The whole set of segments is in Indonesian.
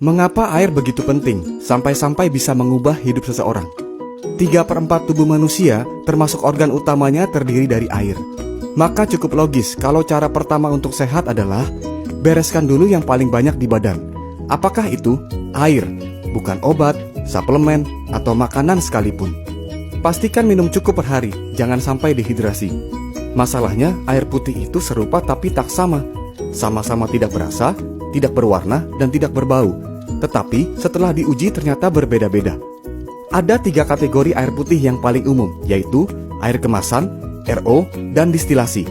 Mengapa air begitu penting sampai-sampai bisa mengubah hidup seseorang? 3/4 tubuh manusia, termasuk organ utamanya, terdiri dari air. Maka cukup logis kalau cara pertama untuk sehat adalah bereskan dulu yang paling banyak di badan. Apakah itu? Air, bukan obat, suplemen, atau makanan sekalipun. Pastikan minum cukup per hari, jangan sampai dehidrasi. Masalahnya, air putih itu serupa tapi tak sama. Sama-sama tidak berasa, tidak berwarna, dan tidak berbau. Tetapi setelah diuji ternyata berbeda-beda. Ada 3 kategori air putih yang paling umum, yaitu air kemasan, RO, dan distilasi.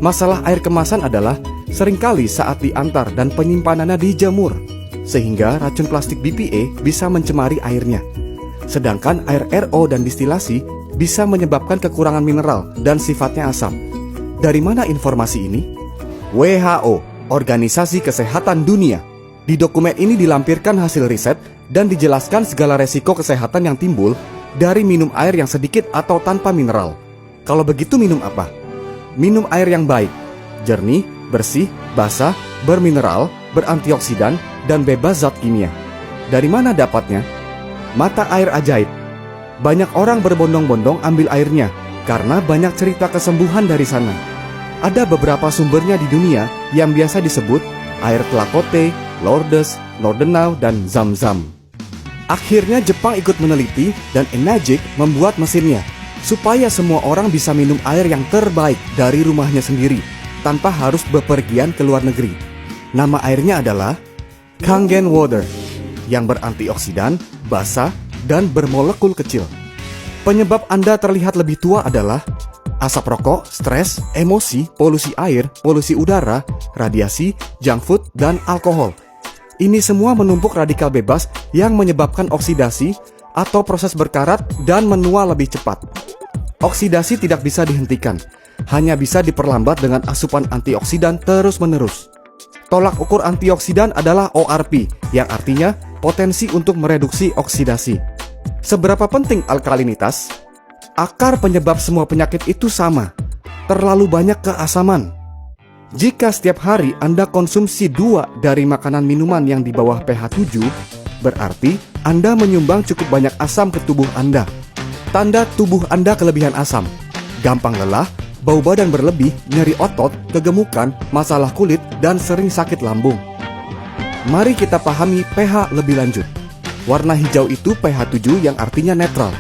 Masalah air kemasan adalah seringkali saat diantar dan penyimpanannya dijemur, sehingga racun plastik BPA bisa mencemari airnya. Sedangkan air RO dan distilasi bisa menyebabkan kekurangan mineral dan sifatnya asam. Dari mana informasi ini? WHO, Organisasi Kesehatan Dunia. Di dokumen ini dilampirkan hasil riset dan dijelaskan segala resiko kesehatan yang timbul dari minum air yang sedikit atau tanpa mineral. Kalau begitu minum apa? Minum air yang baik, jernih, bersih, basah, bermineral, berantioksidan, dan bebas zat kimia. Dari mana dapatnya? Mata air ajaib. Banyak orang berbondong-bondong ambil airnya karena banyak cerita kesembuhan dari sana. Ada beberapa sumbernya di dunia yang biasa disebut air Tlakote, Lourdes, Nordenau, dan Zam-Zam. Akhirnya Jepang ikut meneliti dan Enagic membuat mesinnya supaya semua orang bisa minum air yang terbaik dari rumahnya sendiri tanpa harus bepergian ke luar negeri. Nama airnya adalah Kangen Water yang berantioksidan, basah, dan bermolekul kecil. Penyebab Anda terlihat lebih tua adalah asap rokok, stres, emosi, polusi air, polusi udara, radiasi, junk food, dan alkohol. Ini semua menumpuk radikal bebas yang menyebabkan oksidasi atau proses berkarat dan menua lebih cepat. Oksidasi tidak bisa dihentikan, hanya bisa diperlambat dengan asupan antioksidan terus-menerus. Tolak ukur antioksidan adalah ORP, yang artinya potensi untuk mereduksi oksidasi. Seberapa penting alkalinitas? Akar penyebab semua penyakit itu sama, terlalu banyak keasaman. Jika setiap hari Anda konsumsi 2 dari makanan minuman yang di bawah pH 7, berarti Anda menyumbang cukup banyak asam ke tubuh Anda. Tanda tubuh Anda kelebihan asam: gampang lelah, bau badan berlebih, nyeri otot, kegemukan, masalah kulit, dan sering sakit lambung. Mari kita pahami pH lebih lanjut. Warna hijau itu pH 7 yang artinya netral.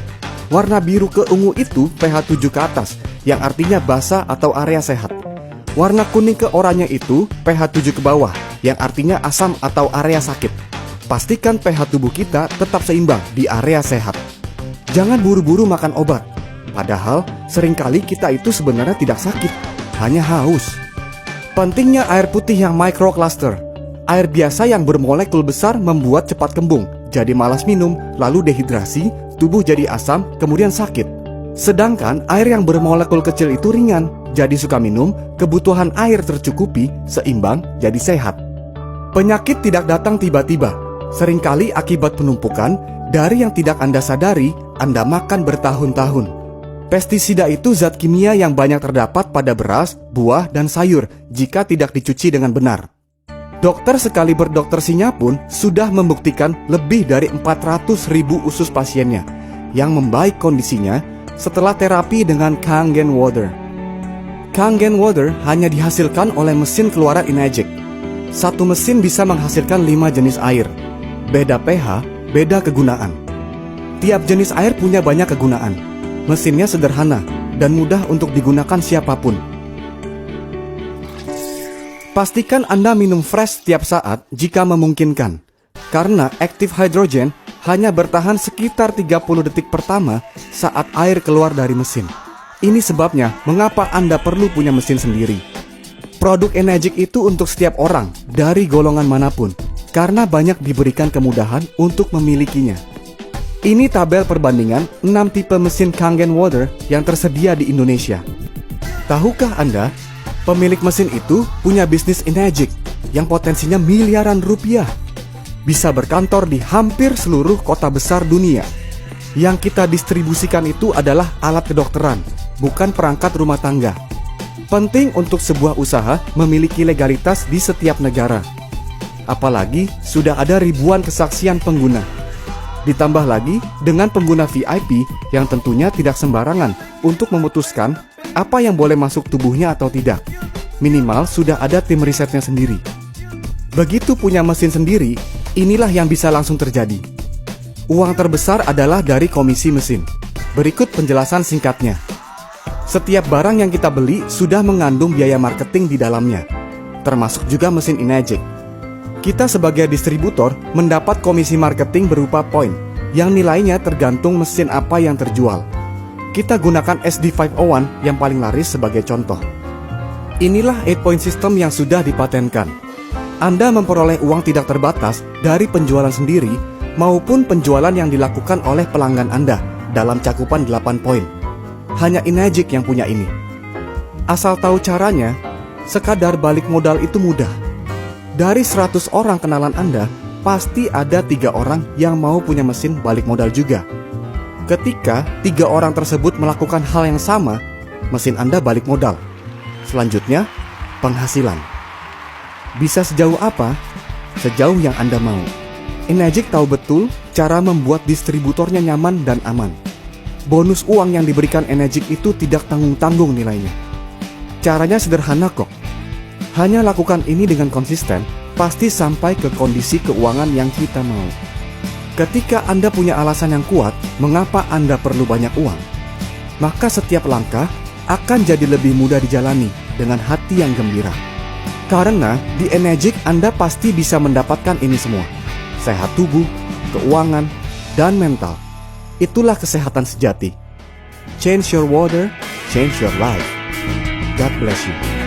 Warna biru ke ungu itu pH 7 ke atas, yang artinya basah atau area sehat. Warna kuning ke oranye itu pH 7 ke bawah, yang artinya asam atau area sakit. Pastikan pH tubuh kita tetap seimbang di area sehat. Jangan buru-buru makan obat. Padahal seringkali kita itu sebenarnya tidak sakit, hanya haus. Pentingnya air putih yang microcluster. Air biasa yang bermolekul besar membuat cepat kembung, jadi malas minum, lalu dehidrasi, tubuh jadi asam, kemudian sakit. Sedangkan air yang bermolekul kecil itu ringan, jadi suka minum, kebutuhan air tercukupi, seimbang, jadi sehat. Penyakit tidak datang tiba-tiba. Seringkali akibat penumpukan dari yang tidak Anda sadari, Anda makan bertahun-tahun. Pestisida itu zat kimia yang banyak terdapat pada beras, buah, dan sayur jika tidak dicuci dengan benar. Dokter sekali berdokter sinya pun sudah membuktikan lebih dari 400.000 usus pasiennya yang membaik kondisinya setelah terapi dengan Kangen Water. Kangen Water hanya dihasilkan oleh mesin keluaran Enagic. Satu mesin bisa menghasilkan 5 jenis air. Beda pH, beda kegunaan. Tiap jenis air punya banyak kegunaan. Mesinnya sederhana dan mudah untuk digunakan siapapun. Pastikan Anda minum fresh setiap saat jika memungkinkan, karena active hydrogen hanya bertahan sekitar 30 detik pertama saat air keluar dari mesin. Ini sebabnya mengapa Anda perlu punya mesin sendiri. Produk Enagic itu untuk setiap orang dari golongan manapun, karena banyak diberikan kemudahan untuk memilikinya. Ini tabel perbandingan 6 tipe mesin Kangen Water yang tersedia di Indonesia. Tahukah Anda, pemilik mesin itu punya bisnis Enagic yang potensinya miliaran rupiah. Bisa berkantor di hampir seluruh kota besar dunia. Yang kita distribusikan itu adalah alat kedokteran, bukan perangkat rumah tangga. Penting untuk sebuah usaha memiliki legalitas di setiap negara. Apalagi sudah ada ribuan kesaksian pengguna. Ditambah lagi dengan pengguna VIP yang tentunya tidak sembarangan untuk memutuskan apa yang boleh masuk tubuhnya atau tidak. Minimal sudah ada tim risetnya sendiri. Begitu punya mesin sendiri, inilah yang bisa langsung terjadi. Uang terbesar adalah dari komisi mesin. Berikut penjelasan singkatnya. Setiap barang yang kita beli sudah mengandung biaya marketing di dalamnya, termasuk juga mesin Enegic. Kita sebagai distributor mendapat komisi marketing berupa poin, yang nilainya tergantung mesin apa yang terjual. Kita gunakan SD501 yang paling laris sebagai contoh. Inilah 8-point system yang sudah dipatenkan. Anda memperoleh uang tidak terbatas dari penjualan sendiri maupun penjualan yang dilakukan oleh pelanggan Anda dalam cakupan 8 poin. Hanya Enegic yang punya ini. Asal tahu caranya, sekadar balik modal itu mudah. Dari 100 orang kenalan Anda, pasti ada 3 orang yang mau punya mesin balik modal juga. Ketika 3 orang tersebut melakukan hal yang sama, mesin Anda balik modal. Selanjutnya, penghasilan. Bisa sejauh apa? Sejauh yang Anda mau. Enegic tahu betul cara membuat distributornya nyaman dan aman. Bonus uang yang diberikan Enegic itu tidak tanggung-tanggung nilainya. Caranya sederhana kok. Hanya lakukan ini dengan konsisten, pasti sampai ke kondisi keuangan yang kita mau. Ketika Anda punya alasan yang kuat, mengapa Anda perlu banyak uang, maka setiap langkah akan jadi lebih mudah dijalani dengan hati yang gembira. Karena di Enegic Anda pasti bisa mendapatkan ini semua. Sehat tubuh, keuangan, dan mental. Itulah kesehatan sejati. Change your water, change your life. God bless you.